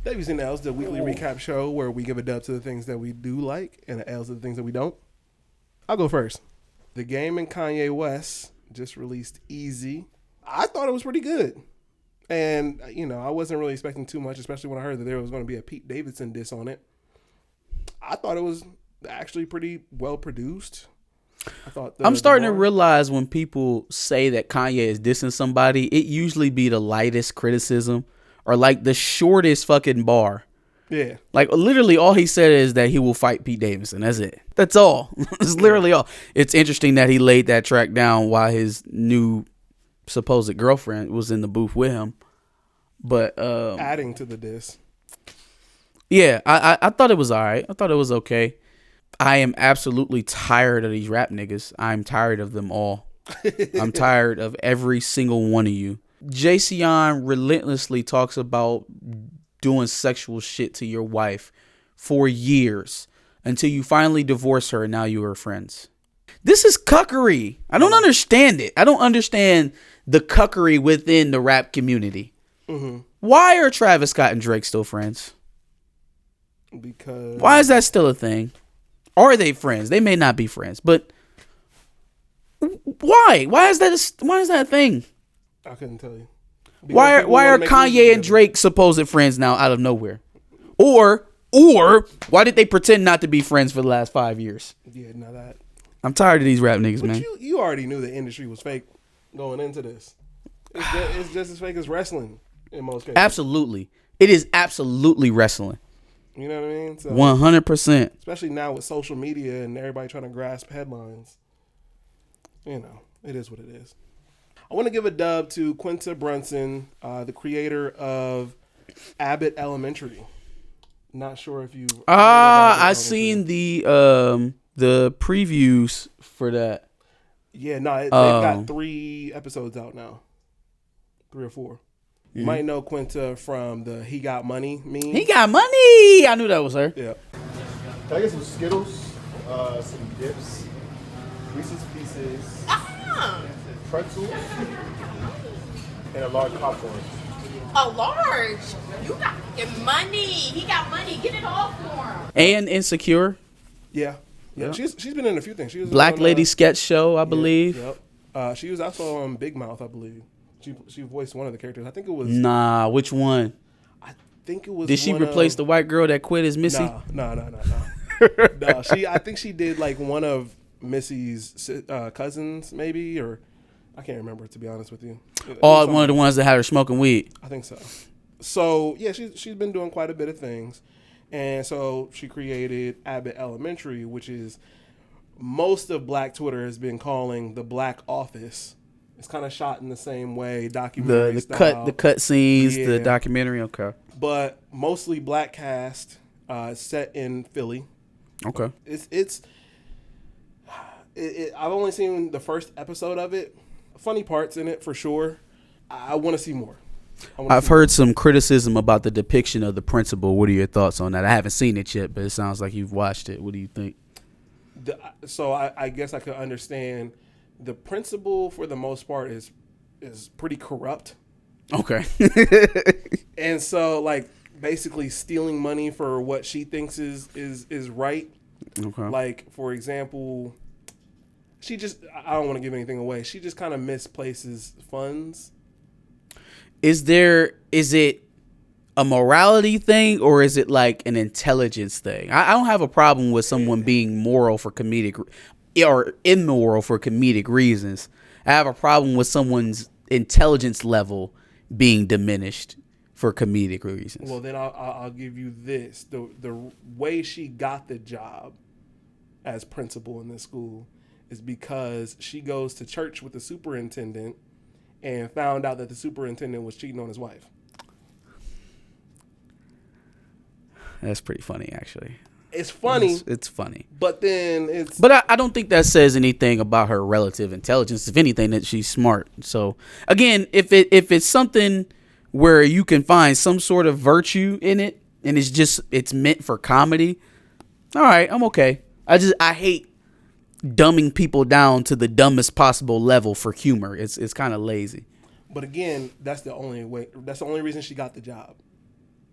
W's and L's, the weekly recap show where we give a dub to the things that we do like and the L's to the things that we don't. I'll go first. The Game and Kanye West just released Eazy. I thought it was pretty good. And, you know, I wasn't really expecting too much, especially when I heard that there was going to be a Pete Davidson diss on it. I thought it was actually pretty well produced. I'm starting to realize when people say that Kanye is dissing somebody, it usually be the lightest criticism or like the shortest fucking bar. Yeah. Like literally all he said is that he will fight Pete Davidson. That's it. That's all. It's literally all. It's interesting that he laid that track down while his new supposed girlfriend was in the booth with him. But adding to the diss. Yeah, I thought it was all right. I thought it was okay. I am absolutely tired of these rap niggas. I'm tired of them all. I'm tired of every single one of you. Jayceon relentlessly talks about doing sexual shit to your wife for years until you finally divorce her and now you are friends. This is cuckery. I don't understand it. I don't understand the cuckery within the rap community. Mm-hmm. Why are Travis Scott and Drake still friends? Because... Why is that still a thing? Are they friends? They may not be friends, but why? Why is that a thing? I couldn't tell you. Why are Kanye and Drake supposed friends now out of nowhere? Or why did they pretend not to be friends for the last 5 years? Yeah, now that I'm tired of these rap niggas, but man. You already knew the industry was fake going into this. It's just as fake as wrestling in most cases. Absolutely, it is absolutely wrestling. You know what I mean? So, 100%. Especially now with social media and everybody trying to grasp headlines. You know, it is what it is. I want to give a dub to Quinta Brunson, the creator of Abbott Elementary. Not sure if you. I seen the previews for that. Yeah, no, they've got 3 episodes out now, 3 or 4. You might know Quinta from the "He Got Money" meme. He got money. I knew that was her. Yeah. Can I get some Skittles, some dips, Reese's Pieces, pretzels, and a large popcorn. A large? You got money. He got money. Get it all for him. And Insecure. Yeah. She's been in a few things. She was Black on, Lady sketch show, I believe. Yep. She was also on Big Mouth, I believe. She voiced one of the characters. I think it was. Nah, which one? I think it was. Did she replace the white girl that quit as Missy? No. No. I think she did like one of Missy's cousins, maybe, or I can't remember, to be honest with you. Oh, one of the ones that had her smoking weed. I think so. So yeah, she's been doing quite a bit of things, and so she created Abbott Elementary, which is most of Black Twitter has been calling the Black Office. It's kind of shot in the same way, documentary style. The cut scenes, the documentary, okay. But mostly Black cast, set in Philly. Okay. I've only seen the first episode of it. Funny parts in it for sure. I want to see more. I've heard some criticism about the depiction of the principal. What are your thoughts on that? I haven't seen it yet, but it sounds like you've watched it. What do you think? So I guess I could understand. The principal, for the most part, is pretty corrupt. Okay. And so, like, basically stealing money for what she thinks is right. Okay. Like, for example, I don't want to give anything away. She just kind of misplaces funds. Is it a morality thing or is it like an intelligence thing? I don't have a problem with someone being moral for comedic or immoral for comedic reasons. I have a problem with someone's intelligence level being diminished for comedic reasons. Well, then I'll give you this. The way she got the job as principal in this school is because she goes to church with the superintendent and found out that the superintendent was cheating on his wife. That's pretty funny, actually. It's funny. It's funny. But then it's... But I don't think that says anything about her relative intelligence. If anything, that she's smart. So, again, if it's something where you can find some sort of virtue in it and it's meant for comedy, all right, I'm okay. I hate dumbing people down to the dumbest possible level for humor. It's kind of lazy. But again, that's the only way. That's the only reason she got the job.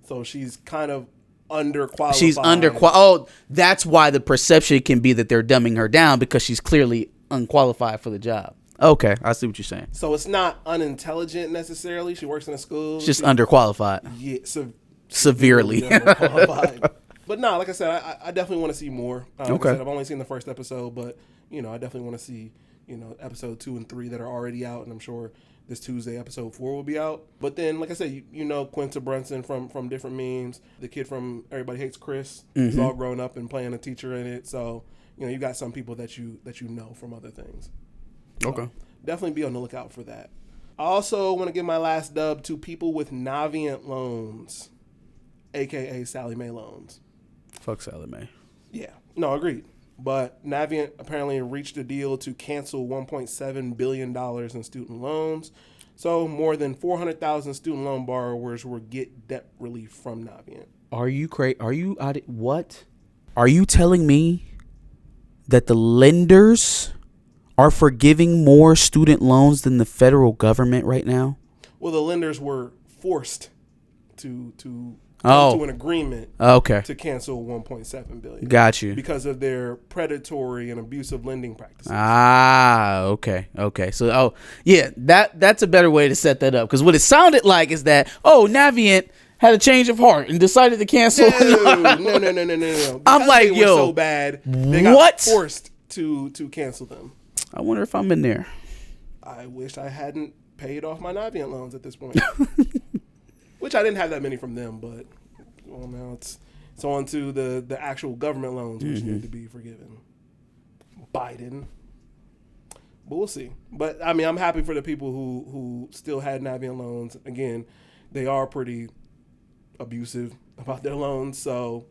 So she's kind of underqualified. She's underqualified. Oh, that's why the perception can be that they're dumbing her down because she's clearly unqualified for the job. Okay, I see what you're saying. So it's not unintelligent necessarily. She works in a school. She's just underqualified. Yeah, Severely. Underqualified. But no, like I said, I definitely want to see more. Like Okay. I said, I've only seen the first episode, but I definitely want to see episode 2 and 3 that are already out, and I'm sure this Tuesday episode 4 will be out. But then, like I said, Quinta Brunson from different memes, the kid from Everybody Hates Chris, is all grown up and playing a teacher in it. So you got some people that you know from other things. Okay. So definitely be on the lookout for that. I also want to give my last dub to people with Navient loans, aka Sallie Mae loans. Fuck Sallie Mae. Yeah, no, agreed. But Navient apparently reached a deal to cancel $1.7 billion in student loans. So more than 400,000 student loan borrowers will get debt relief from Navient. Are you crazy? Are you out of, what? Are you telling me that the lenders are forgiving more student loans than the federal government right now? Well, the lenders were forced to Oh. to an agreement Okay. to cancel $1.7 billion. Got you. Because of their predatory and abusive lending practices. Okay. So, that's a better way to set that up. Because what it sounded like is that, Navient had a change of heart and decided to cancel. No. I'm like, they were yo, so bad, they got what? forced to cancel them. I wonder if I'm in there. I wish I hadn't paid off my Navient loans at this point. Which I didn't have that many from them, but now it's on to the actual government loans, which need to be forgiven. Biden. But we'll see. But I mean, I'm happy for the people who still had Navient loans. Again, they are pretty abusive about their loans, so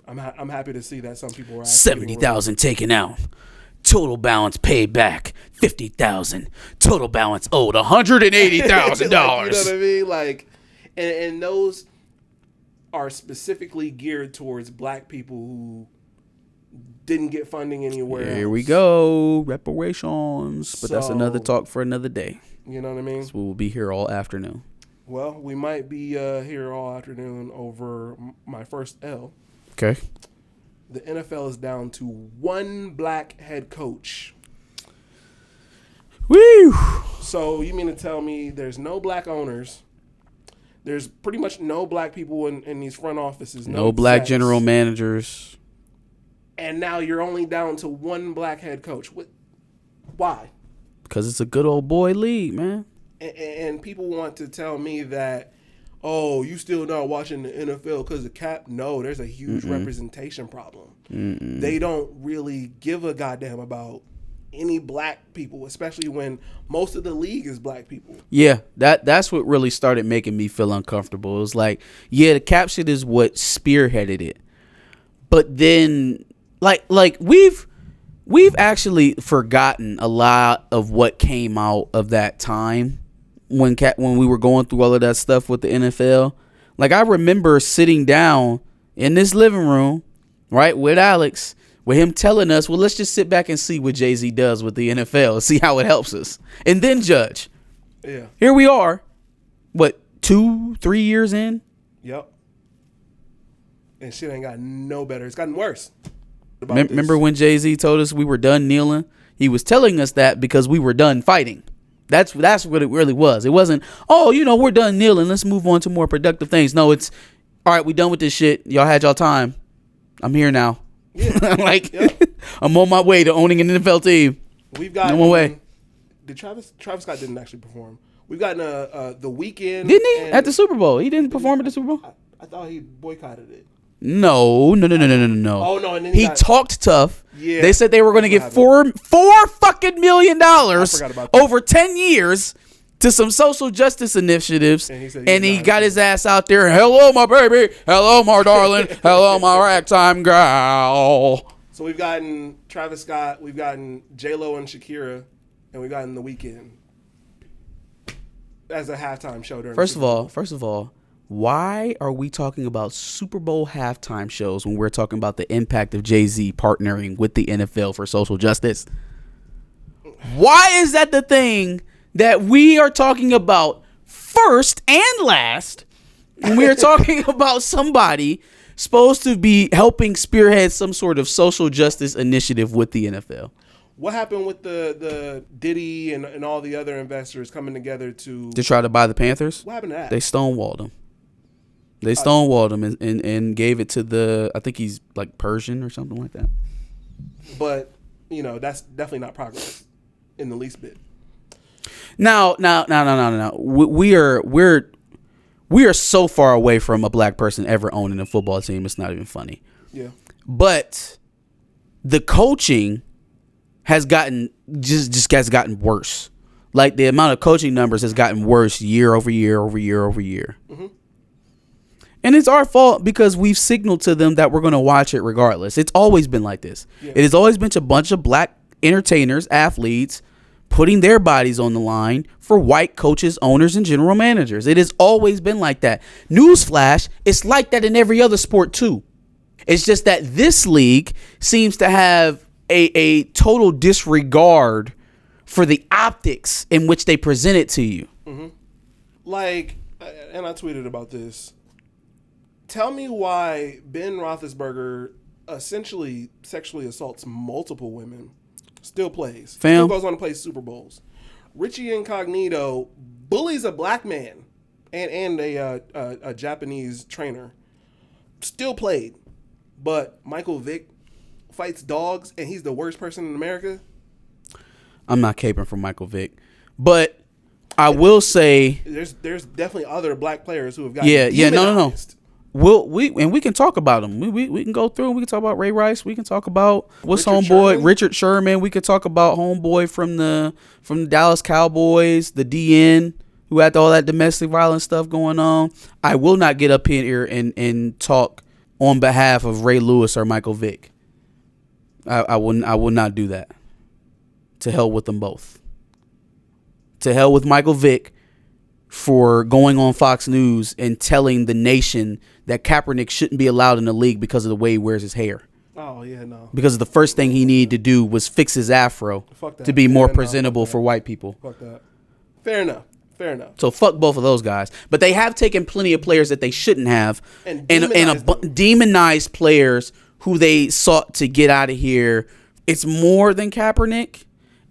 I'm happy to see that some people are actually 70,000 taken out. Total balance paid back 50,000. Total balance owed $180,000. You know what I mean? Like, and those are specifically geared towards black people who didn't get funding anywhere else. Here we go. Reparations. But that's another talk for another day. You know what I mean? So we'll be here all afternoon. Well, we might be here all afternoon over my first L. Okay. The NFL is down to one black head coach. Woo! So you mean to tell me there's no black owners? There's pretty much no black people in these front offices. No black execs, general managers. And now you're only down to one black head coach. Why? Because it's a good old boy league, man. And people want to tell me that, you still not watching the NFL because of cap? No, there's a huge representation problem. They don't really give a goddamn about any black people, especially when most of the league is black people. Yeah, that's what really started making me feel uncomfortable. It was like, the cap shit is what spearheaded it. But then, like we've actually forgotten a lot of what came out of that time when we were going through all of that stuff with the NFL. Like, I remember sitting down in this living room, right, with Alex, with him telling us, well, let's just sit back and see what Jay-Z does with the NFL, see how it helps us, and then judge. Yeah. Here we are, 2-3 years in? Yep. And shit ain't got no better. It's gotten worse. Remember when Jay-Z told us we were done kneeling? He was telling us that because we were done fighting. That's what it really was. It wasn't, we're done kneeling. Let's move on to more productive things. No, it's, all right, we done with this shit. Y'all had y'all time. I'm here now. Yeah. I'm on my way to owning an NFL team. We've gotten no way. Did Travis Scott didn't actually perform. We've gotten the weekend. Didn't he? At the Super Bowl. He didn't perform at the Super Bowl? I thought he boycotted it. No. Oh no, and then he talked tough. Yeah. They said they were going to get $4 fucking million over 10 years to some social justice initiatives, and he got his ass out there. Hello, my baby. Hello, my darling. Hello, my ragtime gal. So we've gotten Travis Scott, we've gotten J-Lo and Shakira, and we've gotten The Weeknd as a halftime show during. First of all, why are we talking about Super Bowl halftime shows when we're talking about the impact of Jay-Z partnering with the NFL for social justice? Why is that the thing that we are talking about first and last And we are talking about somebody supposed to be helping spearhead some sort of social justice initiative with the NFL. What happened with the Diddy and all the other investors coming together to try to buy the Panthers? What happened to that? They stonewalled him. They stonewalled him and gave it to I think he's like Persian or something like that. But, that's definitely not progress in the least bit. No. We are so far away from a black person ever owning a football team. It's not even funny. Yeah. But the coaching has gotten worse. Like the amount of coaching numbers has gotten worse year over year over year over year. Mm-hmm. And it's our fault because we've signaled to them that we're going to watch it regardless. It's always been like this. Yeah. It has always been a bunch of black entertainers, athletes, putting their bodies on the line for white coaches, owners, and general managers. It has always been like that. Newsflash, it's like that in every other sport too. It's just that this league seems to have a total disregard for the optics in which they present it to you. Mm-hmm. Like, and I tweeted about this. Tell me why Ben Roethlisberger essentially sexually assaults multiple women, still plays, still goes on to play Super Bowls. Richie Incognito bullies a black man and a Japanese trainer, still played. But Michael Vick fights dogs and he's the worst person in America. I'm not caping for Michael Vick, but I will say there's definitely other black players who have got no. We can talk about them. We can go through. We can talk about Ray Rice. We can talk about Richard Sherman. We could talk about homeboy from the Dallas Cowboys, the DN who had all that domestic violence stuff going on. I will not get up here and talk on behalf of Ray Lewis or Michael Vick. I will not do that. To hell with them both. To hell with Michael Vick for going on Fox News and telling the nation that Kaepernick shouldn't be allowed in the league because of the way he wears his hair. Oh, yeah, no. Because the first thing he needed to do was fix his afro to be more presentable for white people. Fuck that. Fair enough. So fuck both of those guys. But they have taken plenty of players that they shouldn't have and demonized players who they sought to get out of here. It's more than Kaepernick.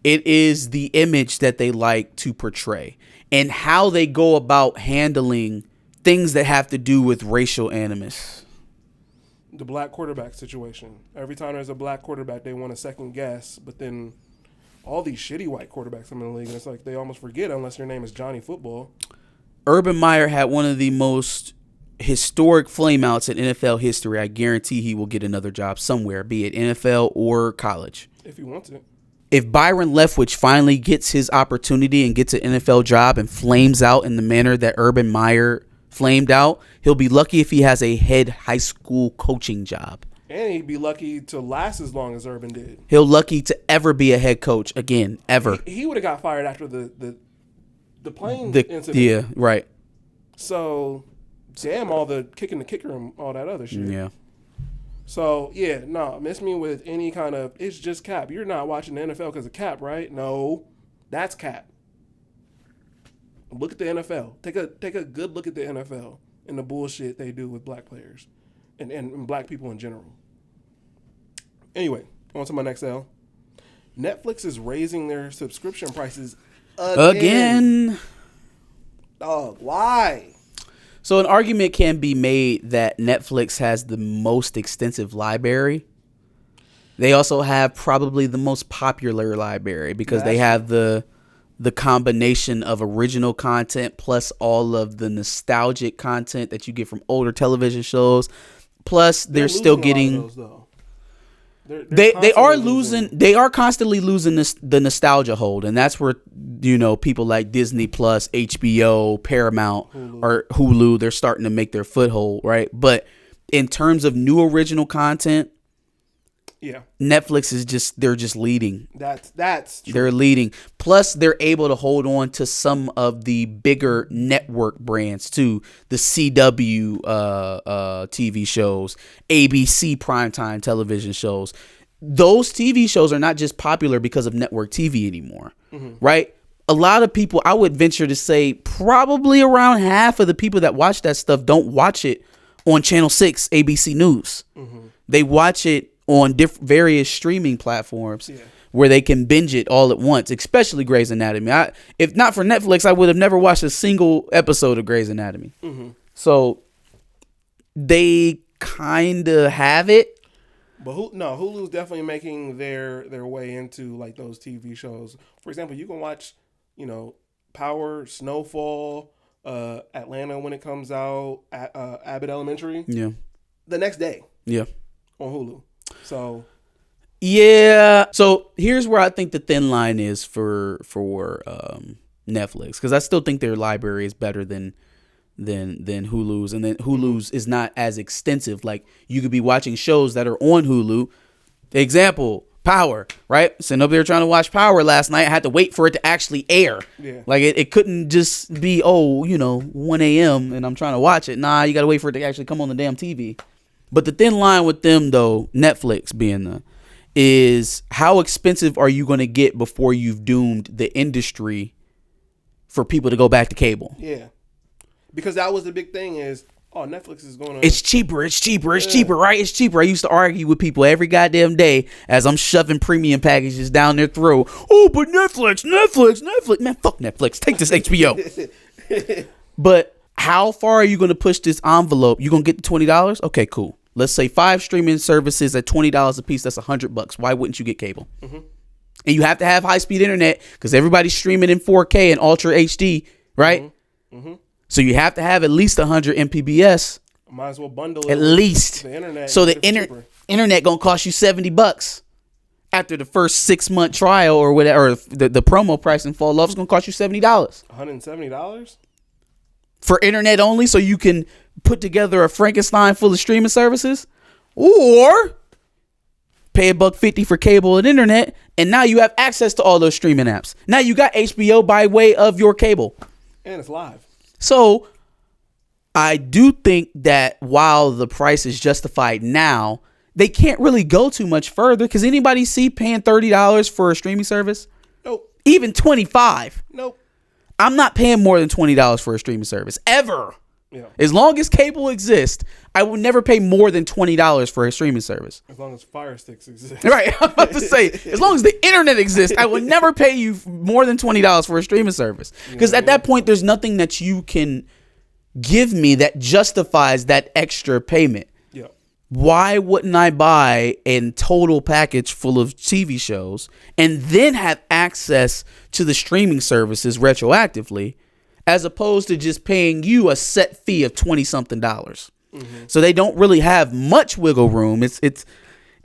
It is the image that they like to portray and how they go about handling things that have to do with racial animus. The black quarterback situation. Every time there's a black quarterback, they want a second guess, but then all these shitty white quarterbacks come in the league, and it's like they almost forget unless your name is Johnny Football. Urban Meyer had one of the most historic flameouts in NFL history. I guarantee he will get another job somewhere, be it NFL or college. If he wants it. If Byron Leftwich finally gets his opportunity and gets an NFL job and flames out in the manner that Urban Meyer flamed out, he'll be lucky if he has a head high school coaching job. And he'd be lucky to last as long as Urban did. He'll lucky to ever be a head coach again, ever. He would have got fired after the plane incident. Yeah, right. So, damn all the kicking the kicker and all that other shit. Yeah. So, miss me with any kind of, it's just Cap. You're not watching the NFL because of Cap, right? No, that's Cap. Look at the NFL. Take a good look at the NFL and the bullshit they do with black players and black people in general. Anyway, on to my next L. Netflix is raising their subscription prices again. Dog, why? So an argument can be made that Netflix has the most extensive library. They also have probably the most popular library because they have the combination of original content plus all of the nostalgic content that you get from older television shows. Plus, they're still getting. They are constantly losing the nostalgia hold, and that's where people like Disney Plus, HBO, Paramount, or Hulu, they're starting to make their foothold, right? But in terms of new original content, Netflix is they're just leading. That's true. They're leading. Plus, they're able to hold on to some of the bigger network brands too. The CW TV shows, ABC primetime television shows. Those TV shows are not just popular because of network TV anymore, right? a lot of people, I would venture to say probably around half of the people that watch that stuff don't watch it on Channel 6 ABC News. They watch it on various streaming platforms where they can binge it all at once, especially Grey's Anatomy. If not for Netflix, I would have never watched a single episode of Grey's Anatomy. So they kind of have it. But Hulu's definitely making their way into like those TV shows. For example, you can watch, Power, Snowfall, Atlanta when it comes out, Abbott Elementary. Yeah. The next day. Yeah. On Hulu. So. Yeah. So here's where I think the thin line is for Netflix, because I still think their library is better than Hulu's, and then Hulu's is not as extensive. Like, you could be watching shows that are on Hulu. Example, Power, right? Sitting up there trying to watch Power last night. I had to wait for it to actually air. Yeah. Like, it couldn't just be 1 a.m. and I'm trying to watch it. Nah, you got to wait for it to actually come on the damn TV. But the thin line with them, though, Netflix being is how expensive are you going to get before you've doomed the industry for people to go back to cable? Yeah. Because that was the big thing is, Netflix is going to... It's cheaper, right? It's cheaper. I used to argue with people every goddamn day as I'm shoving premium packages down their throat. Oh, but Netflix. Man, fuck Netflix. Take this HBO. But how far are you going to push this envelope? You going to get the $20? Okay, cool. Let's say 5 streaming services at $20 a piece. That's $100. Why wouldn't you get cable? And you have to have high-speed internet because everybody's streaming in 4K and Ultra HD, right? So you have to have at least 100 Mbps. Might as well bundle it at least. The internet. So the internet gonna cost you $70 after the first 6-month trial or whatever. Or the promo pricing fall off, it's gonna cost you $70. $170 for internet only, so you can put together a Frankenstein full of streaming services, or pay $1.50 for cable and internet, and now you have access to all those streaming apps. Now you got HBO by way of your cable, and it's live. So I do think that while the price is justified now, they can't really go too much further, because anybody see paying $30 for a streaming service? Nope. Even $25? Nope. I'm not paying more than $20 for a streaming service ever. Yeah. As long as cable exists, I will never pay more than $20 for a streaming service. As long as Fire Sticks exist. Right. I'm about to say, as long as the internet exists, I will never pay you more than $20 for a streaming service. Because at that point, there's nothing that you can give me that justifies that extra payment. Yeah. Why wouldn't I buy a total package full of TV shows and then have access to the streaming services retroactively, as opposed to just paying you a set fee of $20-something? So they don't really have much wiggle room. It's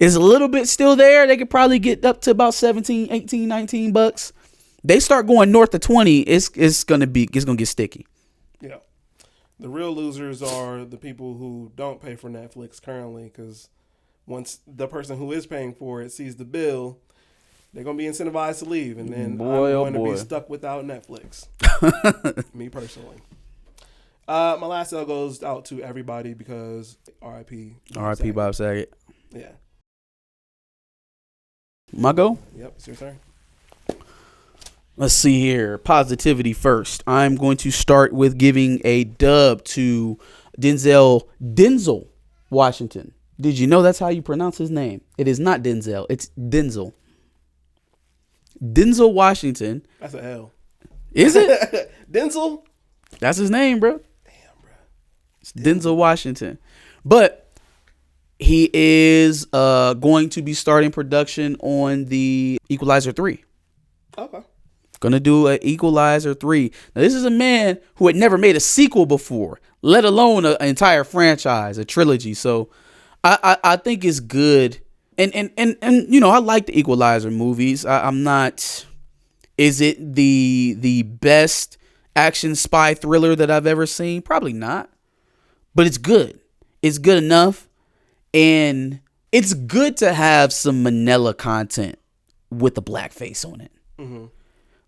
a little bit still there. They could probably get up to about 17, 18, 19 bucks. They start going north of 20, it's gonna get sticky. Yeah. The real losers are the people who don't pay for Netflix currently, because once the person who is paying for it sees the bill, they're going to be incentivized to leave, and then I'm going to be stuck without Netflix. Me personally. My last L goes out to everybody because R.I.P. R.I.P. Bob Saget. Yeah. My go? Yep, it's your turn. Let's see here. Positivity first. I'm going to start with giving a dub to Denzel Washington. Did you know that's how you pronounce his name? It is not Denzel. It's Denzel. Denzel Washington. That's an L. Is it? Denzel? That's his name, bro. Damn, bro. It's Denzel Washington. But he is going to be starting production on the Equalizer 3. Okay. Gonna do an Equalizer 3. Now, this is a man who had never made a sequel before, let alone an entire franchise, a trilogy. So I think it's good. And I like the Equalizer movies. I'm not. Is it the best action spy thriller that I've ever seen? Probably not. But it's good. It's good enough. And it's good to have some Manila content with the blackface on it. Mm-hmm.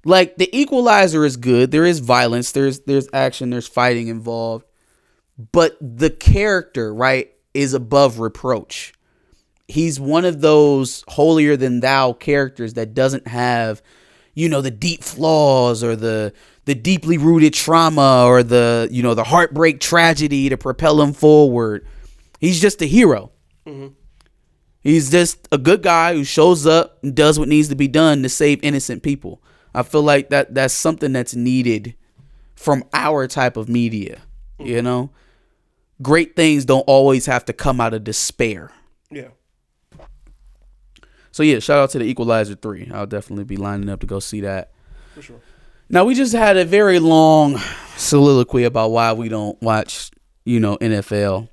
Like, the Equalizer is good. There is violence. There's action. There's fighting involved. But the character, right, is above reproach. He's one of those holier than thou characters that doesn't have, the deep flaws or the deeply rooted trauma or the heartbreak tragedy to propel him forward. He's just a hero. Mm-hmm. He's just a good guy who shows up and does what needs to be done to save innocent people. I feel like that's something that's needed from our type of media. Mm-hmm. Great things don't always have to come out of despair. Yeah. So yeah, shout out to the Equalizer 3. I'll definitely be lining up to go see that. For sure. Now we just had a very long soliloquy about why we don't watch, NFL.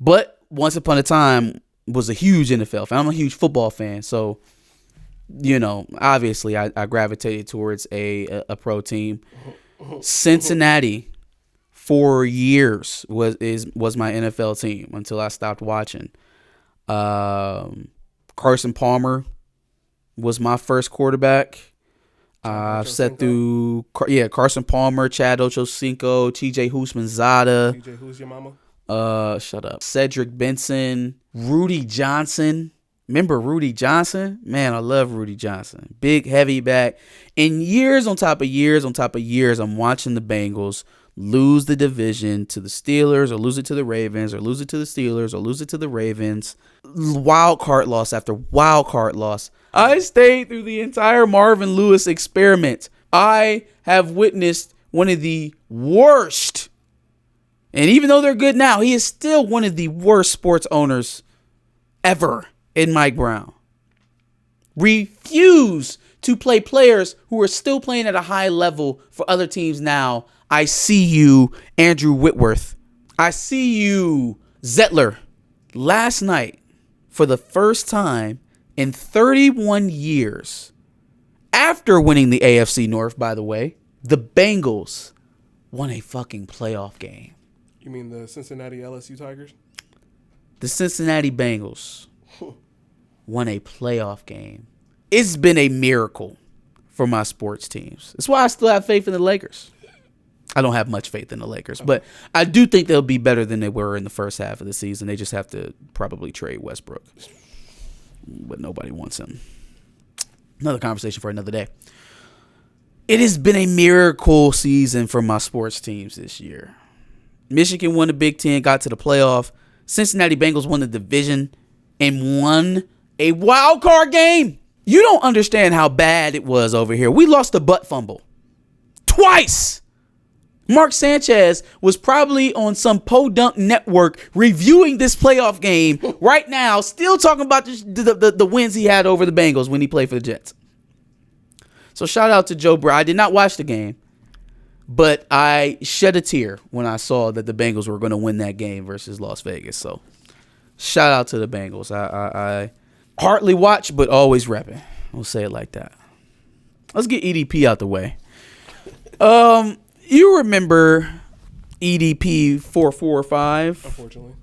But once upon a time was a huge NFL fan. I'm a huge football fan, so obviously I gravitated towards a pro team. Cincinnati for years was my NFL team until I stopped watching. Carson Palmer was my first quarterback. I've sat through Carson Palmer, Chad Ochocinco, TJ Houshmandzadeh. TJ, who's your mama? Shut up. Cedric Benson, Rudy Johnson. Remember Rudy Johnson? Man, I love Rudy Johnson. Big, heavy back. And years on top of years on top of years, I'm watching the Bengals lose the division to the Steelers or lose it to the Ravens or lose it to the Steelers or lose it to the Ravens. Wild card loss after wild card loss. I stayed through the entire Marvin Lewis experiment. I have witnessed one of the worst, and even though they're good now, he is still one of the worst sports owners ever in Mike Brown. Refuse to play players who are still playing at a high level for other teams now. I see you, Andrew Whitworth. I see you, Zettler. Last night, for the first time in 31 years, after winning the AFC North, by the way, the Bengals won a fucking playoff game. You mean the Cincinnati LSU Tigers? The Cincinnati Bengals won a playoff game. It's been a miracle for my sports teams. That's why I still have faith in the Lakers. I don't have much faith in the Lakers, but I do think they'll be better than they were in the first half of the season. They just have to probably trade Westbrook, but nobody wants him. Another conversation for another day. It has been a miracle season for my sports teams this year. Michigan won the Big Ten, got to the playoff. Cincinnati Bengals won the division and won a wild card game. You don't understand how bad it was over here. We lost a butt fumble twice. Mark Sanchez was probably on some podunk network reviewing this playoff game right now, still talking about the wins he had over the Bengals when he played for the Jets. So shout out to Joe Brown. I did not watch the game, but I shed a tear when I saw that the Bengals were going to win that game versus Las Vegas. So shout out to the Bengals. I hardly watch, but always repping. We'll say it like that. Let's get EDP out the way. You remember EDP 445? Unfortunately.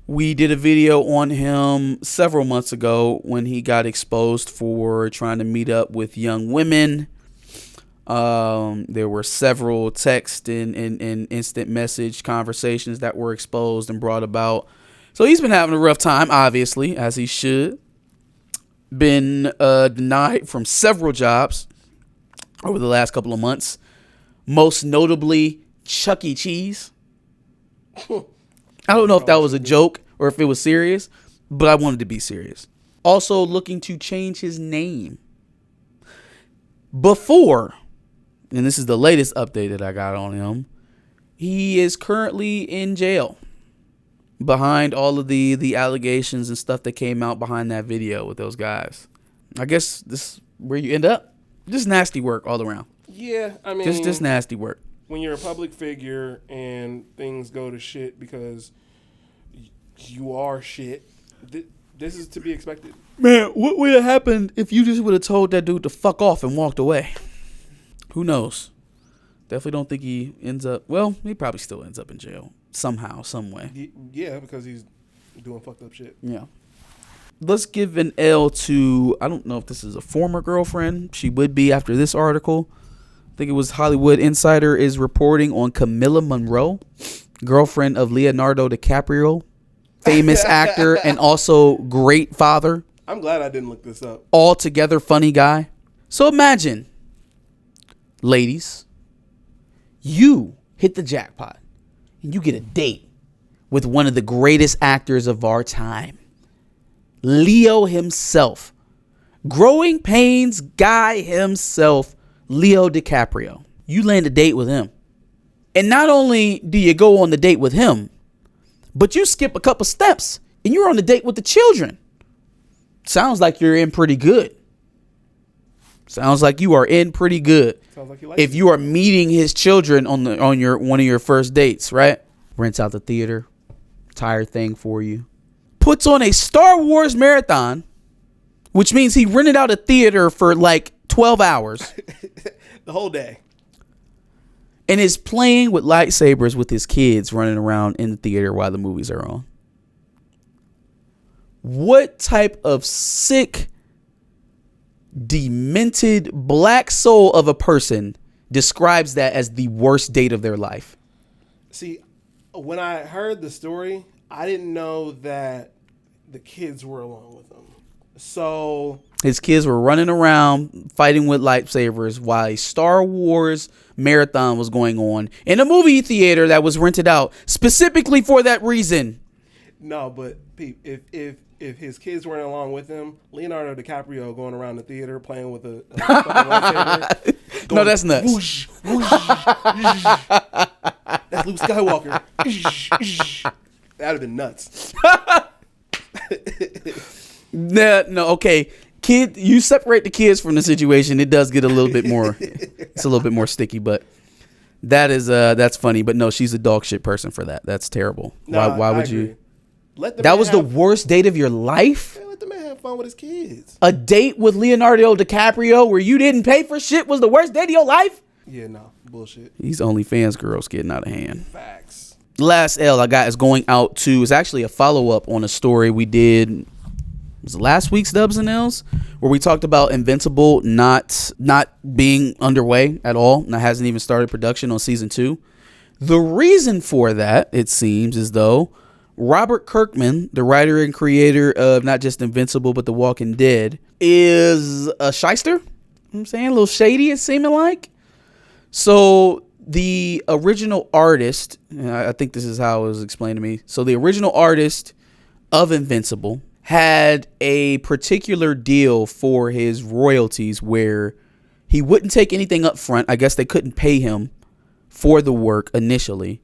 We did a video on him several months ago when he got exposed for trying to meet up with young women. There were several text and instant message conversations that were exposed and brought about. So he's been having a rough time, obviously, as he should. Been denied from several jobs over the last couple of months. Most notably, Chuck E. Cheese. I don't know if that was a joke or if it was serious, but I wanted to be serious. Also looking to change his name. Before, and this is the latest update that I got on him, he is currently in jail behind all of the allegations and stuff that came out behind that video with those guys. I guess this is where you end up. Just nasty work all around. Yeah, I mean, just nasty work. When you're a public figure and things go to shit because you are shit, this is to be expected. Man, what would have happened if you just would have told that dude to fuck off and walked away? Who knows? Definitely don't think he ends up. Well, he probably still ends up in jail somehow, some way. Yeah, because he's doing fucked up shit. Yeah. Let's give an L to, I don't know if this is a former girlfriend. She would be after this article. I think it was Hollywood Insider is reporting on Camila Marrone, girlfriend of Leonardo DiCaprio, famous actor and also great father. I'm glad I didn't look this up. Altogether funny guy. So imagine, ladies, you hit the jackpot and you get a date with one of the greatest actors of our time, Leo himself, Growing Pains guy himself, Leo DiCaprio. You land a date with him. And not only do you go on the date with him, but you skip a couple steps and you're on the date with the children. Sounds like you're in pretty good. Sounds like you are in pretty good. Sounds like you like if you are meeting his children on your one of your first dates, right? Rents out the theater, entire thing for you. Puts on a Star Wars marathon, which means he rented out a theater for like 12 hours. The whole day. And is playing with lightsabers with his kids running around in the theater while the movies are on. What type of sick, demented black soul of a person describes that as the worst date of their life? See, when I heard the story, I didn't know that the kids were along with him. So his kids were running around fighting with lightsabers while a Star Wars marathon was going on in a movie theater that was rented out specifically for that reason. No, but Pete, if his kids weren't along with him, Leonardo DiCaprio going around the theater playing with a lightsaber. No, that's nuts. Whoosh, whoosh, that's Luke Skywalker. That'd have been nuts. No, okay. Kid, you separate the kids from the situation, it does get a little bit more. It's a little bit more sticky, but that's funny. But no, she's a dog shit person for that. That's terrible. Nah, why would agree. you? That was the worst date of your life? Let the man have fun with his kids. A date with Leonardo DiCaprio where you didn't pay for shit was the worst date of your life? Yeah, no, bullshit. These OnlyFans girls getting out of hand. Facts. Last L I got is going out to, it's actually a follow-up on a story we did, was it last week's Dubs and L's, where we talked about Invincible not being underway at all, and it hasn't even started production on season 2. The reason for that, it seems as though Robert Kirkman, the writer and creator of not just Invincible but The Walking Dead, is a shyster. You know what I'm saying, a little shady, it's seeming like. So the original artist, I think this is how it was explained to me. So the original artist of Invincible had a particular deal for his royalties where he wouldn't take anything up front. I guess they couldn't pay him for the work initially.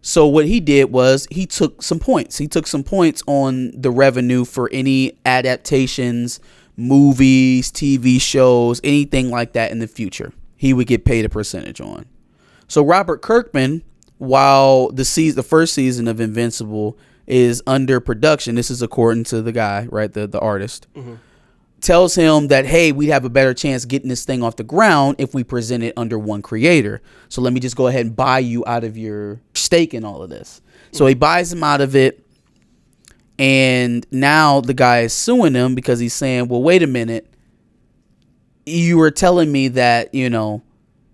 So what he did was he took some points. He took some points on the revenue for any adaptations, movies, TV shows, anything like that in the future. He would get paid a percentage on. So Robert Kirkman, while the first season of Invincible is under production, this is according to the guy, right, the artist, tells him that, hey, we'd have a better chance getting this thing off the ground if we present it under one creator. So let me just go ahead and buy you out of your stake in all of this. So he buys him out of it. And now the guy is suing him because he's saying, well, wait a minute. You were telling me that, you know,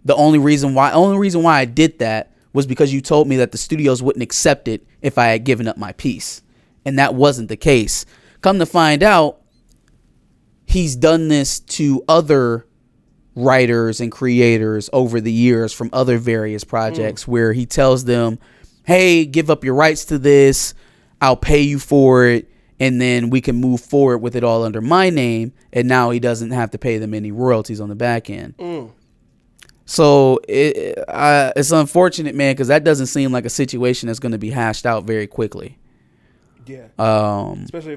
the only reason why I did that was because you told me that the studios wouldn't accept it if I had given up my piece. And that wasn't the case. Come to find out, he's done this to other writers and creators over the years from other various projects where he tells them, hey, give up your rights to this. I'll pay you for it. And then we can move forward with it all under my name. And now he doesn't have to pay them any royalties on the back end. So it's unfortunate, man, because that doesn't seem like a situation that's going to be hashed out very quickly. Yeah. Especially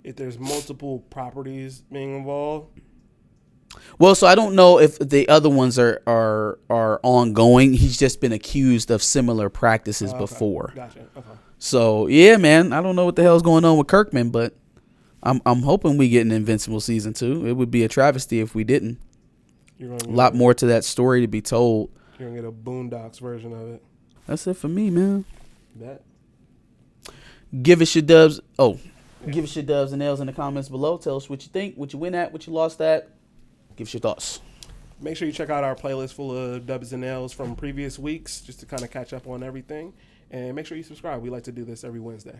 if there's multiple properties being involved. Well, so I don't know if the other ones are ongoing. He's just been accused of similar practices before. Gotcha. Okay. So yeah, man, I don't know what the hell's going on with Kirkman, but I'm hoping we get an Invincible season 2. It would be a travesty if we didn't. A lot more to that story to be told. You're gonna get a Boondocks version of it. That's it for me, man. Bet. Give us your dubs. Give us your dubs and L's in the comments below. Tell us what you think, what you win at, what you lost at. Give us your thoughts. Make sure you check out our playlist full of dubs and L's from previous weeks just to kind of catch up on everything. And make sure you subscribe. We like to do this every Wednesday.